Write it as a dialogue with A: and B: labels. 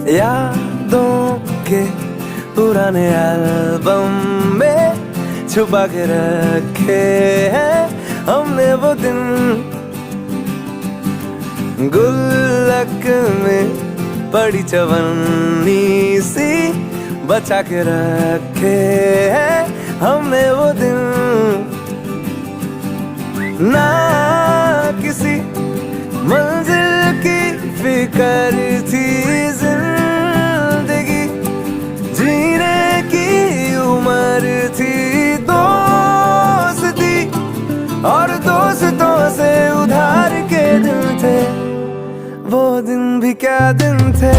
A: यादों के पुराने एल्बम में छुपा के रखे हैं हमने वो दिन, गुल्लक में पड़ी चवन्नी सी बचा के रखे हैं हमने वो दिन। ना किसी मंजिल की फिक्र थी जिंदगी, जीने की उम्र थी दोस्ती, और दोस्तों से उधार के दिन थे वो दिन भी क्या दिन थे।